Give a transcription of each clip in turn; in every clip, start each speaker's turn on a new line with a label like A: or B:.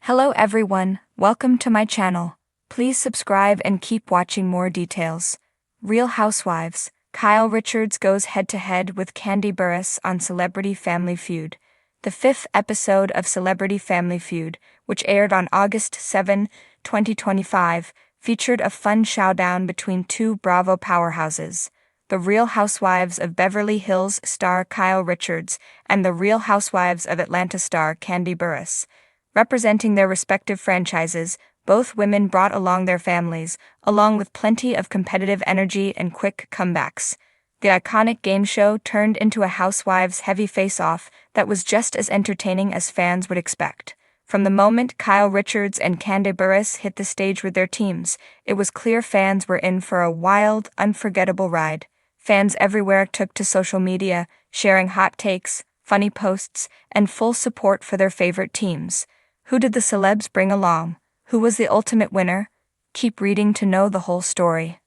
A: Hello everyone, welcome to my channel. Please subscribe and keep watching more details. Real Housewives, Kyle Richards goes head-to-head with Kandi Burruss on Celebrity Family Feud. The fifth episode of Celebrity Family Feud, which aired on August 7, 2025, featured a fun showdown between two Bravo powerhouses. The Real Housewives of Beverly Hills star Kyle Richards and the Real Housewives of Atlanta star Kandi Burruss. Representing their respective franchises, both women brought along their families, along with plenty of competitive energy and quick comebacks. The iconic game show turned into a Housewives-heavy face-off that was just as entertaining as fans would expect. From the moment Kyle Richards and Kandi Burruss hit the stage with their teams, it was clear fans were in for a wild, unforgettable ride. Fans everywhere took to social media, sharing hot takes, funny posts, and full support for their favorite teams. Who did the celebs bring along? Who was the ultimate winner? Keep reading to know the whole story.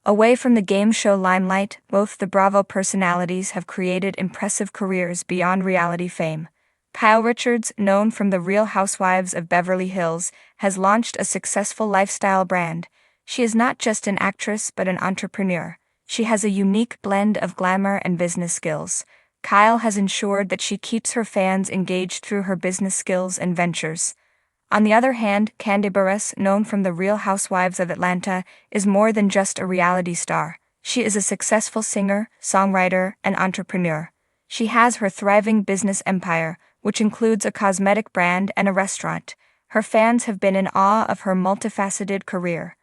A: Away from the game show limelight, both the Bravo personalities have created impressive careers beyond reality fame. Kyle Richards, known from the Real Housewives of Beverly Hills, has launched a successful lifestyle brand. She is not just an actress but an entrepreneur. She has a unique blend of glamour and business skills. Kyle has ensured that she keeps her fans engaged through her business skills and ventures. On the other hand, Kandi Burruss, known from the Real Housewives of Atlanta, is more than just a reality star. She is a successful singer, songwriter, and entrepreneur. She has her thriving business empire, which includes a cosmetic brand and a restaurant. Her fans have been in awe of her multifaceted career.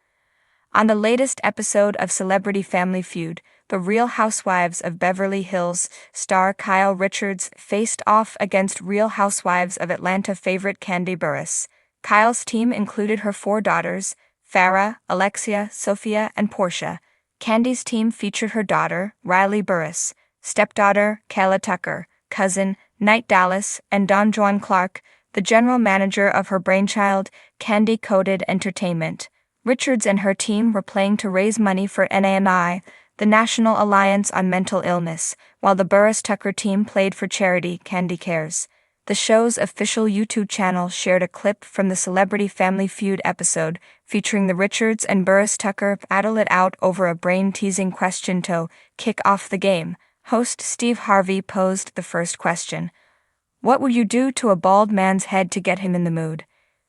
A: On the latest episode of Celebrity Family Feud, the Real Housewives of Beverly Hills star Kyle Richards faced off against Real Housewives of Atlanta favorite Kandi Burruss. Kyle's team included her four daughters, Farrah, Alexia, Sophia, and Portia. Kandi's team featured her daughter, Riley Burruss, stepdaughter, Kayla Tucker, cousin, Knight Dallas, and Don Juan Clark, the general manager of her brainchild, Kandi Coded Entertainment. Richards and her team were playing to raise money for NAMI, the National Alliance on Mental Illness, while the Burruss-Tucker team played for charity Kandi Cares. The show's official YouTube channel shared a clip from the Celebrity Family Feud episode featuring the Richards and Burruss-Tucker battle it out over a brain-teasing question to kick off the game. Host Steve Harvey posed the first question. What would you do to a bald man's head to get him in the mood?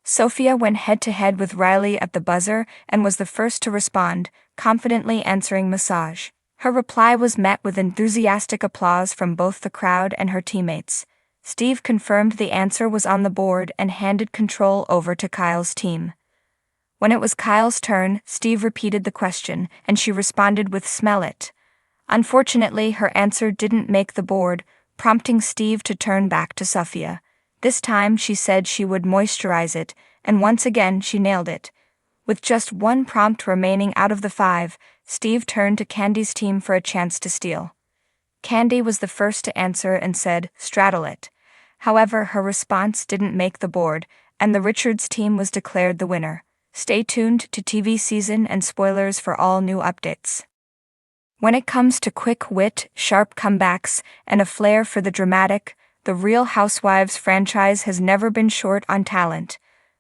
A: Sophia went head-to-head with Riley at the buzzer and was the first to respond, confidently answering massage. Her reply was met with enthusiastic applause from both the crowd and her teammates. Steve confirmed the answer was on the board and handed control over to Kyle's team. When it was Kyle's turn, Steve repeated the question, and she responded with "smell it." Unfortunately, her answer didn't make the board, prompting Steve to turn back to Sophia. This time she said she would moisturize it, and once again she nailed it. With just one prompt remaining out of the 5, Steve turned to Kandi's team for a chance to steal. Kandi was the first to answer and said, "straddle it." However, her response didn't make the board, and the Richards team was declared the winner. Stay tuned to TV season and spoilers for all new updates. When it comes to quick wit, sharp comebacks, and a flair for the dramatic, the Real Housewives franchise has never been short on talent.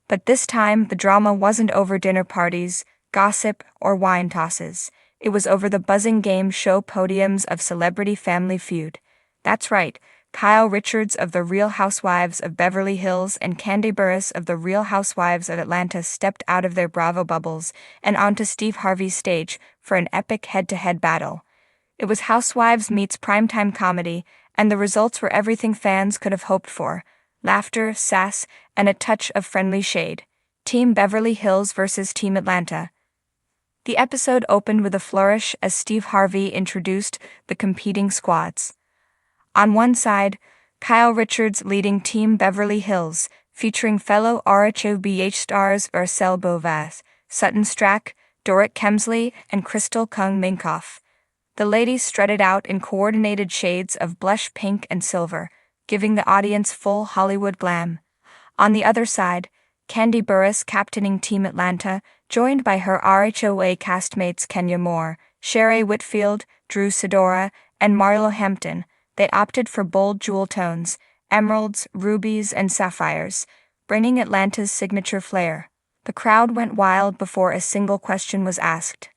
A: But this time, the drama wasn't over dinner parties, gossip, or wine tosses. It was over the buzzing game show podiums of Celebrity Family Feud. That's right, Kyle Richards of the Real Housewives of Beverly Hills and Kandi Burruss of the Real Housewives of Atlanta stepped out of their Bravo bubbles and onto Steve Harvey's stage for an epic head-to-head battle. It was Housewives meets primetime comedy, and the results were everything fans could have hoped for: laughter, sass, and a touch of friendly shade. Team Beverly Hills versus Team Atlanta. The episode opened with a flourish as Steve Harvey introduced the competing squads. On one side, Kyle Richards leading Team Beverly Hills, featuring fellow RHOBH stars Garcelle Beauvais, Sutton Strack, Dorit Kemsley, and Crystal Kung Minkoff. The ladies strutted out in coordinated shades of blush pink and silver, giving the audience full Hollywood glam. On the other side, Kandi Burruss captaining Team Atlanta, joined by her RHOA castmates Kenya Moore, Sheree Whitfield, Drew Sidora, and Marlo Hampton. They opted for bold jewel tones, emeralds, rubies, and sapphires, bringing Atlanta's signature flair. The crowd went wild before a single question was asked.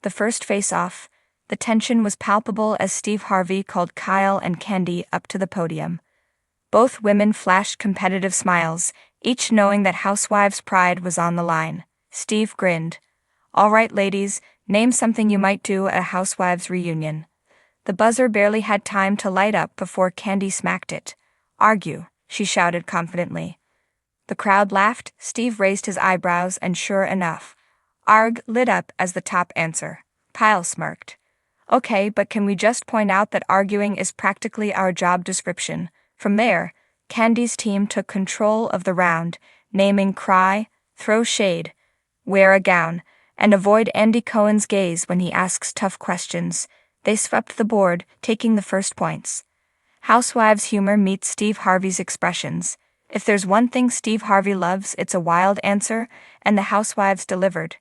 A: The first face-off, the tension was palpable as Steve Harvey called Kyle and Kandi up to the podium. Both women flashed competitive smiles, each knowing that Housewives' pride was on the line. Steve grinned. "All right, ladies, name something you might do at a Housewives reunion." The buzzer barely had time to light up before Kandi smacked it. "Argue," she shouted confidently. The crowd laughed, Steve raised his eyebrows, and sure enough, "Arg" lit up as the top answer. Kyle smirked. "Okay, but can we just point out that arguing is practically our job description?" From there, Kandi's team took control of the round, naming cry, throw shade, wear a gown, and avoid Andy Cohen's gaze when he asks tough questions. They swept the board, taking the first points. Housewives' humor meets Steve Harvey's expressions. If there's one thing Steve Harvey loves, it's a wild answer, and the Housewives delivered.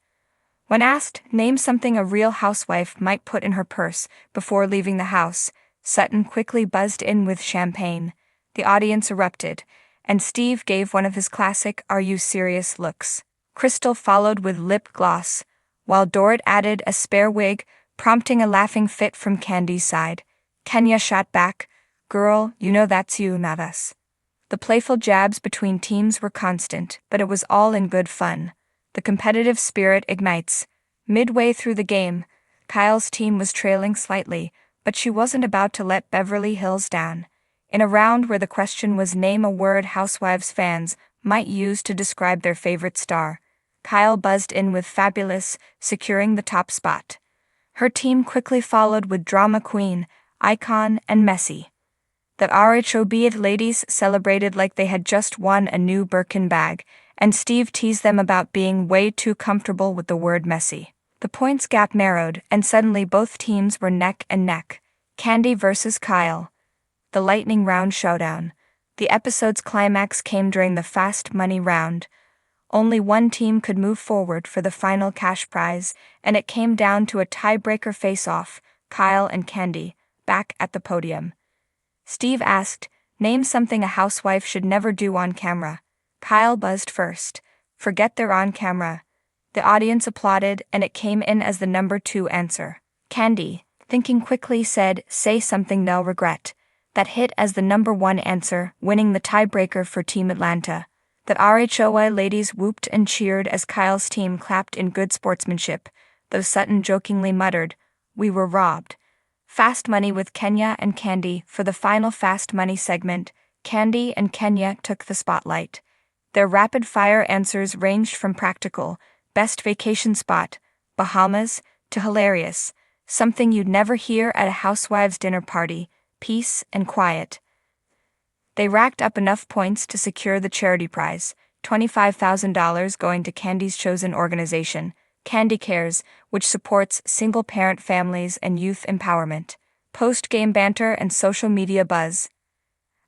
A: When asked, name something a real housewife might put in her purse before leaving the house, Sutton quickly buzzed in with champagne. The audience erupted, and Steve gave one of his classic "Are you serious" looks. Crystal followed with lip gloss, while Dorrit added a spare wig, prompting a laughing fit from Kandi's side. Kenya shot back, "Girl, you know that's you, not us." The playful jabs between teams were constant, but it was all in good fun. The competitive spirit ignites. Midway through the game, Kyle's team was trailing slightly, but she wasn't about to let Beverly Hills down. In a round where the question was name a word Housewives fans might use to describe their favorite star, Kyle buzzed in with fabulous, securing the top spot. Her team quickly followed with drama queen, icon, and messy. The RHOB ladies celebrated like they had just won a new Birkin bag, and Steve teased them about being way too comfortable with the word messy. The points gap narrowed, and suddenly both teams were neck and neck. Kandi versus Kyle. The lightning round showdown. The episode's climax came during the fast money round. Only one team could move forward for the final cash prize, and it came down to a tiebreaker face-off, Kyle and Kandi, back at the podium. Steve asked, name something a housewife should never do on camera. Kyle buzzed first. Forget they're on camera. The audience applauded, and it came in as the number 2 answer. Kandi, thinking quickly, said, say something they'll regret. That hit as the number 1 answer, winning the tiebreaker for Team Atlanta. The RHOI ladies whooped and cheered as Kyle's team clapped in good sportsmanship, though Sutton jokingly muttered, we were robbed. Fast Money with Kenya and Kandi. For the final Fast Money segment, Kandi and Kenya took the spotlight. Their rapid-fire answers ranged from practical, best vacation spot, Bahamas, to hilarious, something you'd never hear at a housewives' dinner party, peace and quiet. They racked up enough points to secure the charity prize, $25,000 going to Kandi's chosen organization, Kandi Cares, which supports single-parent families and youth empowerment. Post-game banter and social media buzz.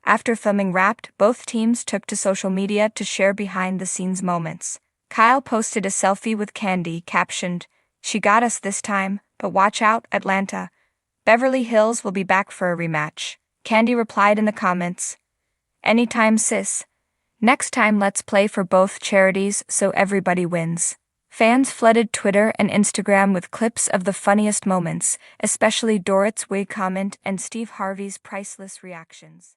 A: After filming wrapped, both teams took to social media to share behind-the-scenes moments. Kyle posted a selfie with Kandi, captioned, she got us this time, but watch out, Atlanta. Beverly Hills will be back for a rematch. Kandi replied in the comments, anytime sis. Next time let's play for both charities so everybody wins. Fans flooded Twitter and Instagram with clips of the funniest moments, especially Dorrit's wig comment and Steve Harvey's priceless reactions.